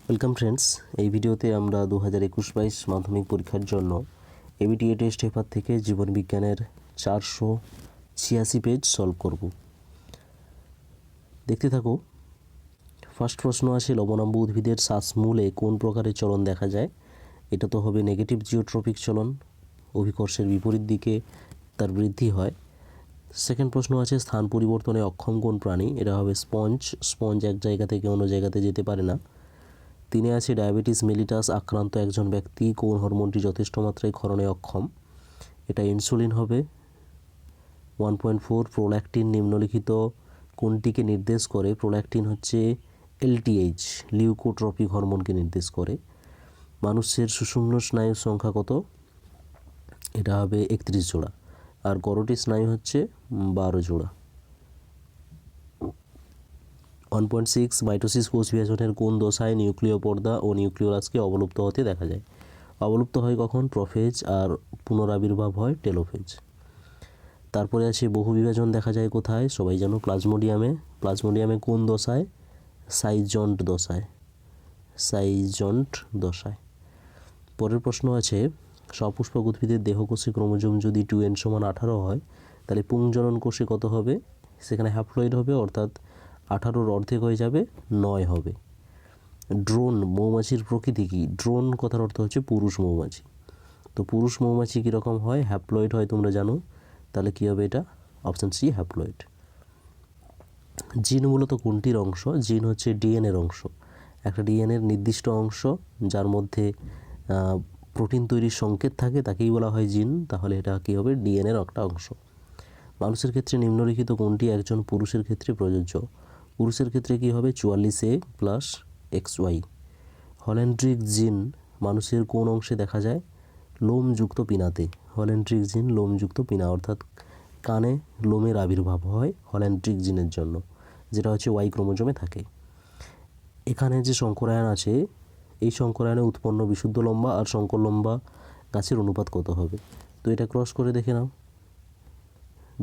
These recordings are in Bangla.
ওয়েলকাম ফ্রেন্ডস, এই ভিডিওতে আমরা 2021-22 মাধ্যমিক পরীক্ষার জন্য এবিটিএ টেস্ট পেপার থেকে জীবন বিজ্ঞানের 486 পেজ সলভ করব। দেখতে থাকো। ফার্স্ট প্রশ্ন আছে, লবণাম্ব উদ্ভিদের শ্বাসমূলে কোন প্রকারের চলন দেখা যায়? এটা তো হবে নেগেটিভ জিওট্রপিক চলন, অভিকর্ষের বিপরীত দিকে তার বৃদ্ধি হয়। সেকেন্ড প্রশ্ন আছে, স্থান পরিবর্তনে অক্ষম কোন প্রাণী? এটা হবে স্পঞ্জ এক জায়গা থেকে অন্য জায়গাতে যেতে পারে না। তিনে আছে, ডায়াবেটিস মেলিটাস আক্রান্ত একজন ব্যক্তি কোন হরমোনটি যথেষ্ট মাত্রায় ক্ষরণে অক্ষম? এটা ইনসুলিন হবে। 1.4 প্রোল্যাকটিন নিম্নলিখিত কোনটিকে নির্দেশ করে? প্রোল্যাকটিন হচ্ছে এলটিএইচ, লিউকোট্রপিক হরমোনকে নির্দেশ করে। মানুষের সুষুম্ন স্নায়ুর সংখ্যা কত? এটা হবে 31 জোড়া, আর করোটি স্নায়ু হচ্ছে 12 জোড়া। 1.6 মাইটোসিস কোষ বিভাজনের কোন দশায় নিউক্লিয় পর্দা ও নিউক্লিওলাসকে অবলুপ্ত হতে দেখা যায়? অবলুপ্ত হয় কখন? প্রোফেজ, আর পুনরাবির্ভাব হয় টেলোফেজ। তারপরে আছে, বহু বিভাজন দেখা যায় কোথায়? সবাই জানো প্লাজমোডিয়ামে। প্লাজমোডিয়ামে কোন দশায়? সাইজন্ট দশায়। পরের প্রশ্ন আছে, সপুষ্পক উদ্ভিদের দেহকোষে ক্রোমোজোম যদি 2n = 18 হয়, তাহলে পুংজনন কোষে কত হবে? সেখানে হ্যাপ্লয়েড হবে, অর্থাৎ 18-র অর্ধেক হয়ে যাবে, 9 হবে। ড্রোন মৌমাছির প্রকৃতি কি? ড্রোন কথার অর্থ হচ্ছে পুরুষ মৌমাছি। তো পুরুষ মৌমাছি কীরকম হয়? হ্যাপ্লয়েড হয়, তোমরা জানো। তাহলে কী হবে? এটা অপশান সি, হ্যাপ্লয়েড। জিন মূলত কোনটির অংশ? জিন হচ্ছে ডিএনএর অংশ। একটা ডিএনএর নির্দিষ্ট অংশ যার মধ্যে প্রোটিন তৈরির সংকেত থাকে তাকেই বলা হয় জিন। তাহলে এটা কী হবে? ডিএনএর একটা অংশ। মানুষের ক্ষেত্রে নিম্নলিখিত কোনটি একজন পুরুষের ক্ষেত্রে প্রযোজ্য? পুরুষের ক্ষেত্রে কী হবে? 44A + XY। হল্যান্ড্রিক জিন মানুষের কোন অংশে দেখা যায়? লোমযুক্ত পিনাতে। হল্যান্ড্রিক জিন লোমযুক্ত পিনা, অর্থাৎ কানে লোমের আবির্ভাব হয় হল্যান্ড্রিক জিনের জন্য, যেটা হচ্ছে ওয়াই ক্রোমোজোমে থাকে। এখানে যে সংকরায়ন আছে, এই সংকরায়নে উৎপন্ন বিশুদ্ধ লম্বা আর সংকর লম্বা গাছের অনুপাত কত হবে? তো এটা ক্রস করে দেখে নাও।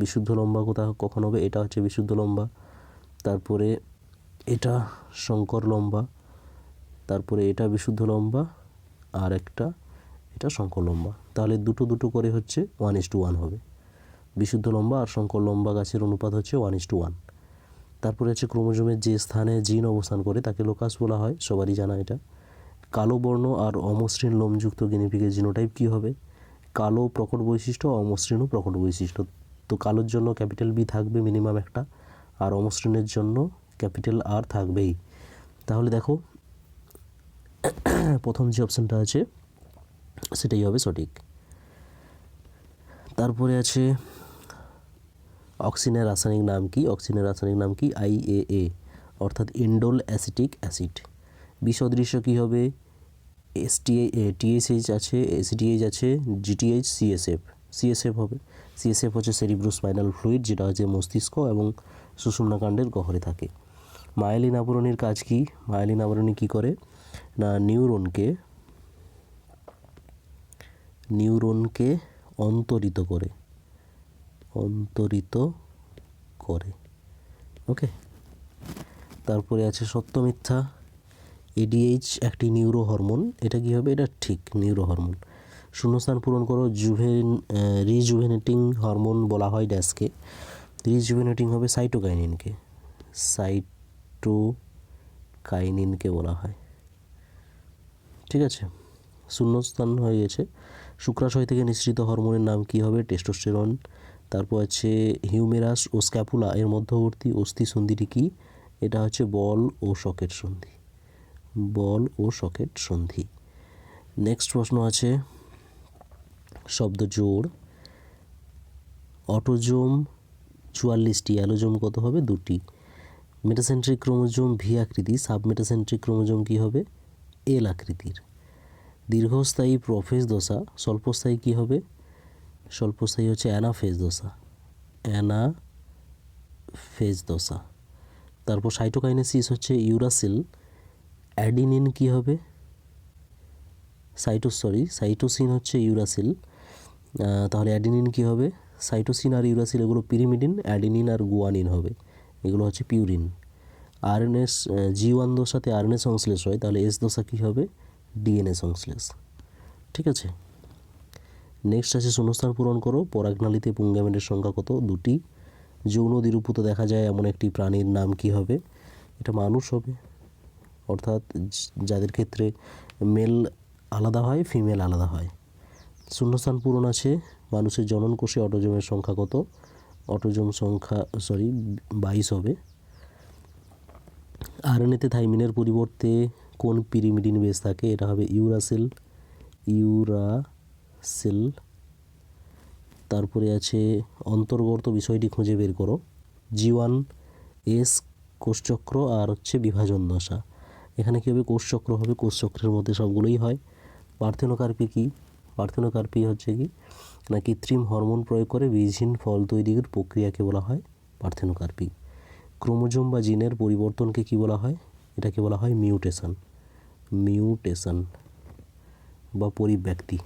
বিশুদ্ধ লম্বা কখন হবে? এটা হচ্ছে বিশুদ্ধ লম্বা, তারপরে এটা সংকর লম্বা, তারপরে এটা বিশুদ্ধ লম্বা, আর এটা সংকর লম্বা। তাহলে দুটো করে হচ্ছে 1:1 হবে। বিশুদ্ধ লম্বা আর সংকর লম্বা গাছের অনুপাত হচ্ছে 1:1। তারপরে হচ্ছে, ক্রোমোজোমের যে স্থানে জিন অবস্থান করে তাকে লোকাস বলা হয়, সবারই জানা এটা। কালো বর্ণ আর অমসৃণ লোমযুক্ত গিনিপিগের জিনোটাইপ কী হবে? কালো প্রকট বৈশিষ্ট্য, অমসৃণও প্রকট বৈশিষ্ট্য। তো কালোর জন্য বি থাকবে মিনিমাম একটা, আর অমসৃণের জন্য আর থাকবেই। তাহলে দেখো, প্রথম যে অপশানটা আছে সেটাই হবে সঠিক। তারপরে আছে, অক্সিনের রাসায়নিক নাম কি? অক্সিনের রাসায়নিক নাম কি? IAA, অর্থাৎ ইন্ডোল অ্যাসিটিক অ্যাসিড। বিসদৃশ্য কী হবে? TSH আছে, ACTH আছে, GTH, CSF হবে। CSF হচ্ছে সেরিব্রোস্পাইনাল ফ্লুইড, যেটা হচ্ছে মস্তিষ্ক এবং সুষুম্নাকাণ্ডের গহ্বরে থাকে। মায়েলিন আবরণীর কাজ কি? মায়েলিন আবরণী কী করে না, নিউরনকে অন্তরিত করে। ওকে। তারপরে আছে সত্য মিথ্যা। ADH একটি নিউরো হরমোন, এটা কী হবে? এটা ঠিক, নিউরো হরমোন। শূন্যস্থান পূরণ করো। রিজুভেনেটিং হরমোন বলা হয় ড্যাশকে। রিজুভেনেটিং হবে সাইটোকাইনিনকে বলা হয়। ঠিক আছে, শূন্যস্থান হয়ে গেছে। শুক্রাশয় থেকে নিঃসৃত হরমোনের নাম কি হবে? টেস্টোস্টেরন। তারপর আছে, হিউমেরাস ও স্ক্যাপুলা এর মধ্যবর্তী অস্থি সন্ধিটি কি? এটা হচ্ছে বল ও সকেট সন্ধি। নেক্সট প্রশ্ন আছে, শব্দ জোড়। অটোজোম 44টি, অ্যালোজোম কত হবে? 2টি। মেটাসেন্ট্রিক ক্রোমোজোম ভি আকৃতি, সাবমেটাসেন্ট্রিক ক্রোমোজোম কি হবে? এল আকৃতির। দীর্ঘস্থায়ী প্রোফেজ দশা, স্বল্পস্থায়ী কি হবে? স্বল্পস্থায়ী হচ্ছে অ্যানাফেজ দশা। তারপর সাইটোকাইনেসিস হচ্ছে ইউরাসিল। অ্যাডিনিন কি হবে? সাইটোসিন হচ্ছে ইউরাসিল। তাহলে অ্যাডিনিন কি হবে? সাইটোসিন আর ইউরাসিল এগুলো পিরিমিডিন, অ্যাডিনিন আর গুয়ানিন হবে, এগুলো হচ্ছে পিউরিন। আরএনএস G1 দশাতে আরএনএ সংশ্লেষ হয়, তাহলে এস দশা কী হবে? ডিএনএ সংশ্লেষ। ঠিক আছে, নেক্সট আছে শূন্যস্থান পূরণ করো। পরাগনালীতে পুংগ্যামেটের সংখ্যা কত? 2টি। যৌন দ্বিরূপতা দেখা যায় এমন একটি প্রাণীর নাম কি হবে? এটা মানুষ হবে, অর্থাৎ যাদের ক্ষেত্রে মেল আলাদা হয়, ফিমেল আলাদা হয়। শূন্যস্থান পূরণ আছে। মানুষের জনন কোষে অটোজোমের সংখ্যা কত? অটোজোম সংখ্যা 22 হবে। আরএনএতে থাইমিনের পরিবর্তে কোন পিরিমিডিন বেস থাকে? এটা হবে ইউরাসিল। তারপরে আছে অন্তর্গত বিষয়টি খুঁজে বের করো। G1 এস কোষচক্র আর হচ্ছে বিভাজন দশা। এখানে কী হবে? কোষচক্র হবে, কোষচক্রের মধ্যে সবগুলোই হয়। পার্থেনোকার্পি কি? পার্থেনোকার্পি হচ্ছে কি না, কৃত্রিম হরমোন প্রয়োগ করে বীজহীন ফল তৈরির প্রক্রিয়াকে বলা হয় পার্থেনোকার্পি। ক্রোমোজোম বা জিনের পরিবর্তনকে কি বলা হয়? এটাকে বলা হয় মিউটেশন বা পরিব্যক্তি।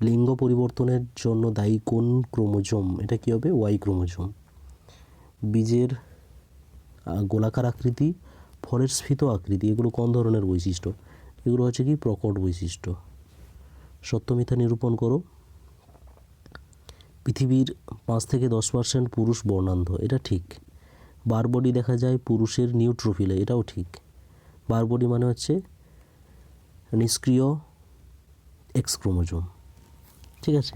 লিঙ্গ পরিবর্তনের জন্য দায়ী কোন ক্রোমোজোম? এটা কি হবে? Y chromosome. বীজের গোলাকার আকৃতি, ফলের স্ফীত আকৃতি, এগুলো কোন ধরনের বৈশিষ্ট্য? এগুলো হচ্ছে কি প্রকট বৈশিষ্ট্য। সত্য মিথ্যা নিরূপণ করো। পৃথিবীর 5 থেকে 10% পুরুষ বর্ণান্ধ, এটা ঠিক। বারবডি দেখা যায় পুরুষের নিউট্রোফিলে, এটাও ঠিক। বারবডি মানে হচ্ছে নিষ্ক্রিয় এক্স ক্রোমোজোম। ঠিক আছে,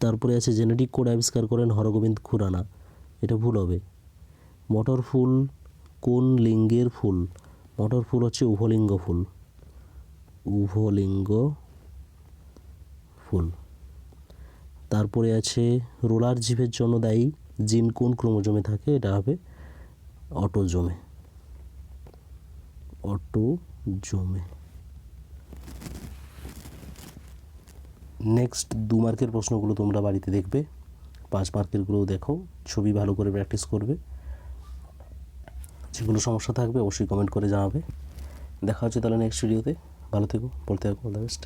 তারপরে আছে জেনেটিক কোড আবিষ্কার করেন হরগোবিন্দ খুরানা, এটা ভুল হবে। মটর ফুল কোন লিঙ্গের ফুল? মটর ফুল হচ্ছে উভলিঙ্গ ফুল। তারপরে আছে রোলার জিভের জন্য দায়ী জিন কোন ক্রোমোজোমে থাকে? এটা হবে অটোজোমে। নেক্সট 2 মার্কের প্রশ্নগুলো তোমরা বাড়িতে দেখবে, 5 মার্কেরগুলোও দেখো, ছবি ভালো করে প্র্যাকটিস করবে। যেগুলো সমস্যা থাকবে অবশ্যই কমেন্ট করে জানাবে। দেখা হচ্ছে তাহলে নেক্সট ভিডিওতে। ভালো থেকো, পড়তে থাকো, অল দ্য বেস্ট।